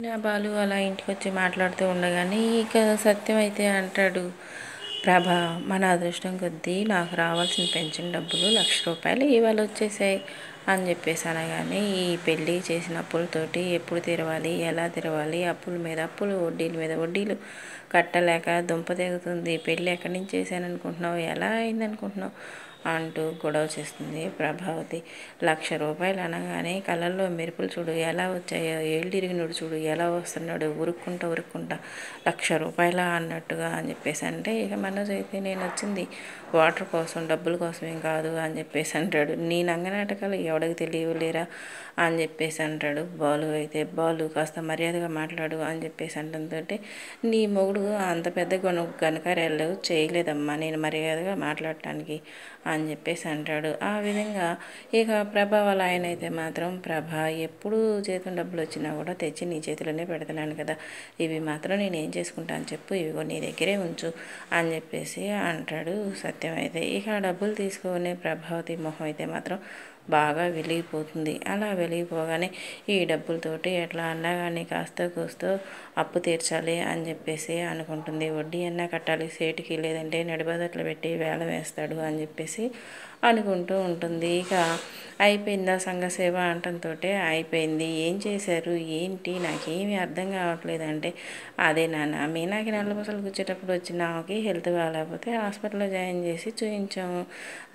నా బాలు అలా ఇంటికొచ్చి మాట్లాడుతూ ఉండగానే ఇక సత్యం అయితే అంటాడు, ప్రభ మన అదృష్టం కొద్దీ నాకు రావాల్సిన పెన్షన్ డబ్బులు ₹1,00,000 ఇవాళ వచ్చేసాయి అని చెప్పేసి అనగానే, ఈ పెళ్ళి చేసిన అప్పులతోటి ఎప్పుడు తెరవాలి, ఎలా తెరవాలి, అప్పుల మీద అప్పులు, వడ్డీల మీద వడ్డీలు కట్టలేక దుంప తెగుతుంది. పెళ్ళి ఎక్కడి నుంచి చేశాను అనుకుంటున్నావు, ఎలా అయింది అనుకుంటున్నావు అంటూ గొడవ చేస్తుంది ప్రభావతి. ₹1,00,000 అనగానే కళ్ళల్లో మెరుపులు చూడు ఎలా వచ్చాయో, ఏళ్ళిరిగినోడు చూడు ఎలా వస్తున్నాడు, ఉరుక్కుంటా ₹1,00,000 అన్నట్టుగా అని చెప్పేసి అంటే, ఇక మనోజ్ అయితే నేను వచ్చింది వాటర్ కోసం డబ్బుల కోసం ఏం కాదు అని చెప్పేసి అంటాడు. నీ నంగనాటకాలు ఎవడికి తెలియలేరా అని చెప్పేసి అంటాడు బాలు అయితే. బాలు కాస్త మర్యాదగా మాట్లాడు అని చెప్పేసి అంటంతో, నీ మొగుడు అంత పెద్ద ఘనకార్యాలు చేయలేదమ్మా నేను మర్యాదగా మాట్లాడటానికి అని చెప్పేసి అంటాడు. ఆ విధంగా ఇక ప్రభ వాళ్ళ ఆయన అయితే మాత్రం, ప్రభ ఎప్పుడు చేతుల డబ్బులు వచ్చినా కూడా తెచ్చి నీ చేతిలోనే పెడుతున్నాను కదా, ఇవి మాత్రం నేను ఏం చేసుకుంటాను చెప్పు, ఇవిగో నీ దగ్గరే ఉంచు అని చెప్పేసి అంటాడు సత్యం అయితే. ఇక ఆ డబ్బులు తీసుకొని ప్రభావతి మొహం అయితే మాత్రం బాగా వెలిగిపోతుంది. అలా వెలిగిపోగానే ఈ డబ్బులతోటి ఎట్లా అన్నా కానీ కాస్త కూస్తో అప్పు తీర్చాలి అని చెప్పేసి అనుకుంటుంది. వడ్డీ అన్నా కట్టాలి సేటుకి, లేదంటే నడిబజట్లు పెట్టి వేలం వేస్తాడు అని చెప్పేసి అనుకుంటూ ఉంటుంది. ఇక అయిపోయిందా సంఘసేవ అంటంతో, అయిపోయింది. ఏం చేశారు ఏంటి నాకేమీ అర్థం కావట్లేదంటే, అదే నాన్న మీనాకి నల్లపూసలు గుచ్చేటప్పుడు వచ్చిన ఆమెకి హెల్త్ బాగాలేకపోతే హాస్పిటల్లో జాయిన్ చేసి చూయించాము,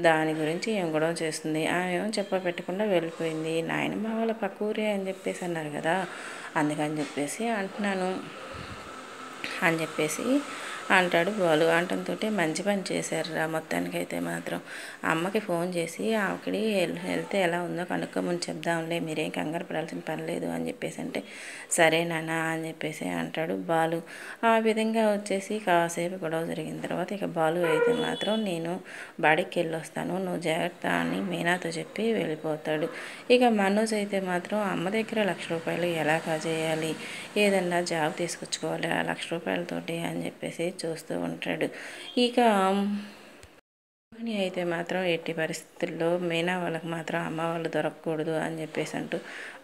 దాని గురించి ఏం గొడవ చేస్తుంది, ఆమె ఏమో చెప్పపెట్టకుండా వెళ్ళిపోయింది. నాయనమ్మ వాళ్ళ పక్క ఊరే అని చెప్పేసి అన్నారు కదా, అందుకని చెప్పేసి అంటున్నాను అని చెప్పేసి అంటాడు బాలు. అంటంతో, మంచి పని చేశారురా మొత్తానికైతే మాత్రం. అమ్మకి ఫోన్ చేసి ఆవిడకి హెల్త్ ఎలా ఉందో కనుక్కోమని చెప్దాంలే, మీరేం కంగారు పడాల్సిన పని లేదు అని చెప్పేసి అంటే, సరే నాన్న అని చెప్పేసి అంటాడు బాలు. ఆ విధంగా వచ్చేసి కాసేపు గొడవ జరిగిన తర్వాత ఇక బాలు అయితే మాత్రం, నేను బాడికి వెళ్ళొస్తాను నువ్వు జాగ్రత్త అని మీనాతో చెప్పి వెళ్ళిపోతాడు. ఇక మనోజ్ అయితే మాత్రం అమ్మ దగ్గర ₹1,00,000 ఎలా కాజేయాలి, ఏదన్నా జాబ్ తీసుకొచ్చుకోవాలి ఆ ₹1,00,000తోటి అని చెప్పేసి చూస్తూ ఉంటాడు. ఇక రోహిణి అయితే మాత్రం ఎట్టి పరిస్థితుల్లో మీనా వాళ్ళకి మాత్రం అమ్మ వాళ్ళు దొరకకూడదు అని చెప్పేసి అంటూ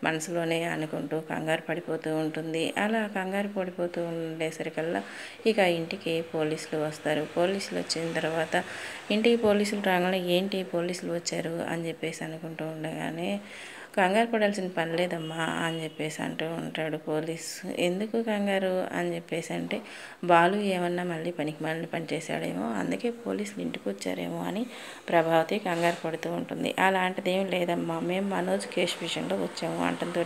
మనసులోనే అనుకుంటూ కంగారు పడిపోతూ ఉంటుంది. అలా కంగారు పడిపోతూ ఉండేసరికల్లా ఇక ఇంటికి పోలీసులు వస్తారు. పోలీసులు వచ్చిన తర్వాత ఇంటికి పోలీసులు రాగానే, ఏంటి పోలీసులు వచ్చారు అని చెప్పేసి అనుకుంటూ ఉండగానే, కంగారు పడాల్సిన పని లేదమ్మా అని చెప్పేసి అంటూ ఉంటాడు పోలీస్. ఎందుకు కంగారు అని చెప్పేసి అంటే, బాలు ఏమన్నా మళ్ళీ పనికి పని చేశాడేమో అందుకే పోలీసులు ఇంటికి వచ్చారేమో అని ప్రభావతి కంగారు పడుతూ ఉంటుంది. అలాంటిది ఏం లేదమ్మా, మేము మనోజ్ కేసు విషయంలో వచ్చాము అంటంతో,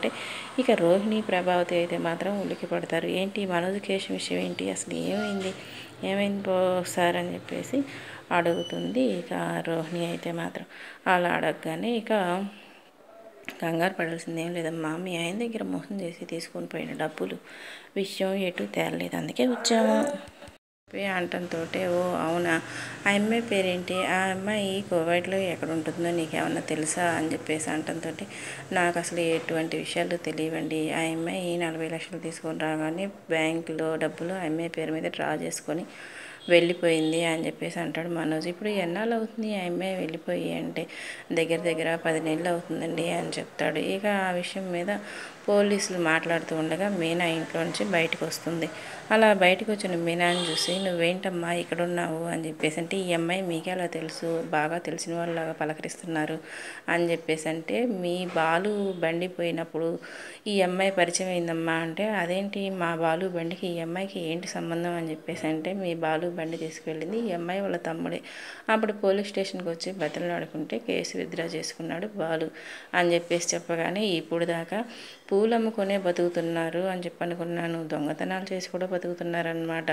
ఇక రోహిణి ప్రభావతి అయితే మాత్రం ఉలికి పడతారు. ఏంటి మనోజ్ కేసు విషయం ఏంటి, అసలు ఏమైంది సార్ అని చెప్పేసి అడుగుతుంది. ఇక రోహిణి అయితే మాత్రం అలా అడగగానే, ఇక కంగారు పడాల్సింది ఏం లేదమ్మా, మీ ఆయన దగ్గర మోసం చేసి తీసుకొని పోయిన డబ్బులు విషయం ఎటు తేలలేదు, అందుకే వచ్చాము అంటంతో, ఓ అవునా, ఆ అమ్మాయి పేరేంటి, ఆ అమ్మాయి కువైట్లో ఎక్కడ ఉంటుందో నీకేమన్నా తెలుసా అని చెప్పేసి అంటంతో, నాకు అసలు ఎటువంటి విషయాలు తెలియవండి, ఆ అమ్మాయి 40 లక్షలు తీసుకొని రాగానే బ్యాంకులో డబ్బులు ఆ అమ్మాయి పేరు మీద డ్రా చేసుకొని వెళ్ళిపోయింది అని చెప్పేసి అంటాడు మనోజ్. ఇప్పుడు ఎన్నాళ్ళు అవుతుంది ఆ అమ్మాయి వెళ్ళిపోయి అంటే, దగ్గర 10 నెలలు అవుతుందండి అని చెప్తాడు. ఇక ఆ విషయం మీద పోలీసులు మాట్లాడుతూ ఉండగా మీనా ఇంట్లో నుంచి బయటకు వస్తుంది. అలా బయటకు వచ్చిన మీనాని చూసి, నువ్వేంటమ్మా ఇక్కడ ఉన్నావు అని చెప్పేసి అంటే, ఈ అమ్మాయి మీకే అలా తెలుసు, బాగా తెలిసిన వాళ్ళలాగా పలకరిస్తున్నారు అని చెప్పేసి అంటే, మీ బాలు బండి పోయినప్పుడు ఈ అమ్మాయి పరిచయం అయిందమ్మా అంటే, అదేంటి మా బాలు బండికి ఈ అమ్మాయికి ఏంటి సంబంధం అని చెప్పేసి అంటే, మీ బాలు బండి తీసుకువెళ్ళింది ఈ అమ్మాయి వాళ్ళ తమ్ముడే, అప్పుడు పోలీస్ స్టేషన్కి వచ్చి బతిమలాడుకుంటే కేసు విత్డ్రా చేసుకున్నాడు బాలు అని చెప్పేసి చెప్పగానే, ఇప్పుడు దాకా పూలు అమ్ముకొనే బతుకుతున్నారు అని చెప్పి అనుకున్నాను, దొంగతనాలు చేసి కూడా బతుకుతున్నారనమాట.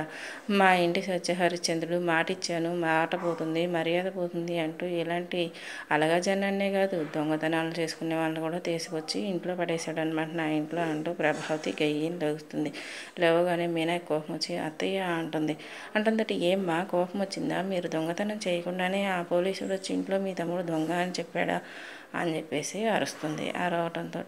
మా ఇంటి సత్యహరిశ్చంద్రుడు మాట ఇచ్చాను, మాట పోతుంది మర్యాద పోతుంది అంటూ ఇలాంటి అలగజనాన్నే కాదు దొంగతనాలు చేసుకునే వాళ్ళని కూడా తీసుకొచ్చి ఇంట్లో పడేశాడు అనమాట నా ఇంట్లో అంటూ ప్రభావతి గయ్యం లేస్తుంది. లేవగానే మీనా కోపం వచ్చి అత్తయ్య అంటుంది. అంటుందట, ఏమ్మా కోపం వచ్చిందా, మీరు దొంగతనం చేయకుండానే ఆ పోలీసుడు వచ్చి ఇంట్లో మీ తమ్ముడు దొంగ అని చెప్పాడా అని చెప్పేసి అరుస్తుంది. అరవటంతో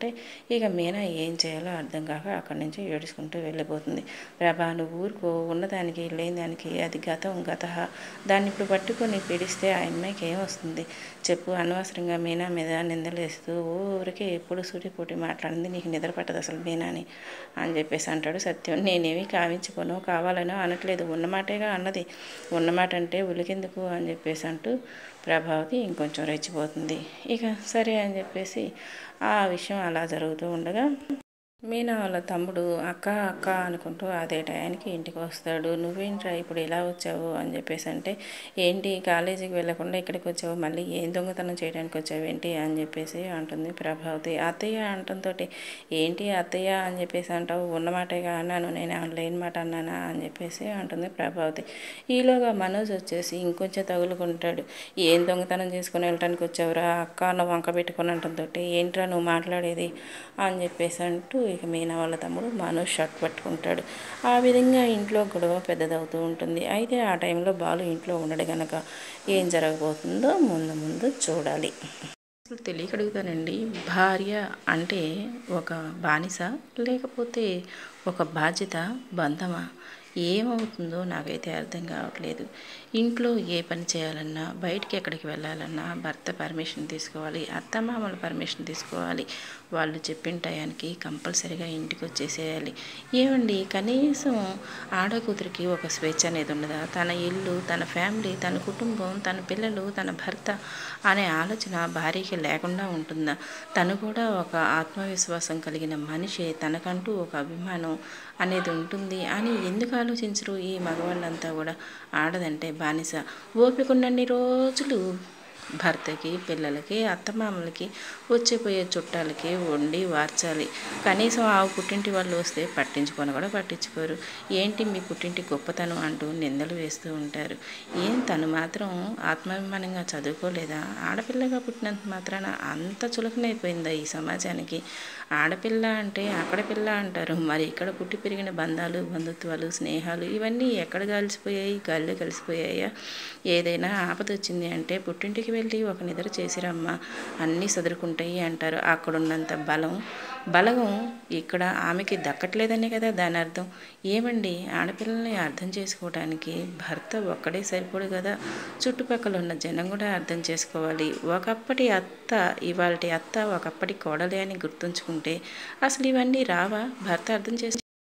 ఇక మీనా ఏం చేయాలో అర్థం కాక అక్కడి నుంచి ఏడుచుకుంటూ వెళ్ళిపోతుంది. ప్రభా నువ్వు ఊరుకో, ఉన్నదానికి లేని దానికి అది గతం గతహ, దాన్ని ఇప్పుడు పట్టుకొని పీడిస్తే ఆ అమ్మాయికి ఏమొస్తుంది చెప్పు. అనవసరంగా మీనా మీద నిందలేస్తూ ఊరికే ఎప్పుడు సూటిపోటి మాట్లాడింది, నీకు నిద్ర పట్టదు అసలు మీనాని అని చెప్పేసి అంటాడు సత్యం. నేనేమి కావించుకోను, కావాలనో అనట్లేదు, ఉన్నమాటేగా అన్నది, ఉన్నమాట అంటే ఉలికెందుకు అని చెప్పేసి అంటూ ప్రభావతి ఇంకొంచెం రెచ్చిపోతుంది. ఇక సరే అని చెప్పేసి ఆ విషయం అలా జరుగుతూ ఉండగా మీనా వాళ్ళ తమ్ముడు అక్క అక్క అనుకుంటూ అదే టయానికి ఇంటికి వస్తాడు. నువ్వేంట్రా ఇప్పుడు ఇలా వచ్చావు అని చెప్పేసి అంటే, ఏంటి కాలేజీకి వెళ్ళకుండా ఇక్కడికి వచ్చావు, మళ్ళీ ఏం దొంగతనం చేయడానికి వచ్చావు ఏంటి అని చెప్పేసి అంటుంది ప్రభావతి. అత్తయ్య అంటంతో, ఏంటి అత్తయ్య అని చెప్పేసి అంటావు, ఉన్నమాటేగా అన్నాను, నేను లేని మాట అన్నానా అని చెప్పేసి అంటుంది ప్రభావతి. ఈలోగా మనోజ్ వచ్చేసి ఇంకొంచెం తగులుకుంటాడు. ఏం దొంగతనం చేసుకుని వెళ్ళటానికి వచ్చావురా అక్క నువ్వు వంక పెట్టుకుని అంటంతో, ఏంట్రా నువ్వు మాట్లాడేది అని చెప్పేసి అంటూ ఇక మీనా వాళ్ళ తమ్ముడు మనోజ్ షర్ట్ పట్టుకుంటాడు. ఆ విధంగా ఇంట్లో గొడవ పెద్దదవుతూ ఉంటుంది. అయితే ఆ టైంలో బాలు ఇంట్లో ఉండడు గనక ఏం జరగబోతుందో ముందు ముందు చూడాలి. అసలు తెలియక అడుగుతానండి, భార్య అంటే ఒక బానిస లేకపోతే ఒక బాధ్యత, బంధమా? ఏమవుతుందో నాకైతే అర్థం కావట్లేదు. ఇంట్లో ఏ పని చేయాలన్నా, బయటికి ఎక్కడికి వెళ్ళాలన్నా భర్త పర్మిషన్ తీసుకోవాలి, అత్తమామల పర్మిషన్ తీసుకోవాలి, వాళ్ళు చెప్పిన టయానికి కంపల్సరీగా ఇంటికి వచ్చేసేయాలి. ఏమండి కనీసం ఆడకూతురికి ఒక స్వేచ్ఛ అనేది ఉండదా? తన ఇల్లు, తన ఫ్యామిలీ, తన కుటుంబం, తన పిల్లలు, తన భర్త అనే ఆలోచన భార్యకి లేకుండా ఉంటుందా? తను కూడా ఒక ఆత్మవిశ్వాసం కలిగిన మనిషి, తనకంటూ ఒక అభిమానం అనేది ఉంటుంది అని ఎందుకు ఆలోచించరు ఈ మగవాళ్ళంతా కూడా? ఆడదంటే బానిస, ఓపికన్నన్ని రోజులు భర్తకి, పిల్లలకి, అత్తమామలకి, వచ్చిపోయే చుట్టాలకి వండి వార్చాలి. కనీసం ఆ పుట్టింటి వాళ్ళు వస్తే పట్టించుకొని కూడా పట్టించుకోరు. ఏంటి మీ పుట్టింటి గొప్పతనం అంటూ నిందలు వేస్తూ ఉంటారు. ఏం తను మాత్రం ఆత్మాభిమానంగా చదువుకోలేదా? ఆడపిల్లగా పుట్టినంత మాత్రాన అంత చులకనైపోయిందా ఈ సమాజానికి? ఆడపిల్ల అంటే అక్కడ పిల్ల అంటారు, మరి ఇక్కడ పుట్టి పెరిగిన బంధాలు, బంధుత్వాలు, స్నేహాలు ఇవన్నీ ఎక్కడ కలిసిపోయాయి? గాల్లో కలిసిపోయాయా? ఏదైనా ఆపద వచ్చింది అంటే పుట్టింటికి వెళ్ళి ఒక నిద్ర చేసిరమ్మా అన్నీ సదురుకుంటాయి అంటారు. అక్కడున్నంత బలగం ఇక్కడ ఆమెకి దక్కట్లేదనే కదా దాని అర్థం. ఏమండి ఆడపిల్లల్ని అర్థం చేసుకోవడానికి భర్త ఒక్కడే సరిపోడు కదా, చుట్టుపక్కల ఉన్న జనం కూడా అర్థం చేసుకోవాలి. ఒకప్పటి అత్త ఇవాళ అత్త ఒకప్పటి కోడలే అని గుర్తుంచుకుంటే అసలు ఇవన్నీ రావా? భర్త అర్థం చేసి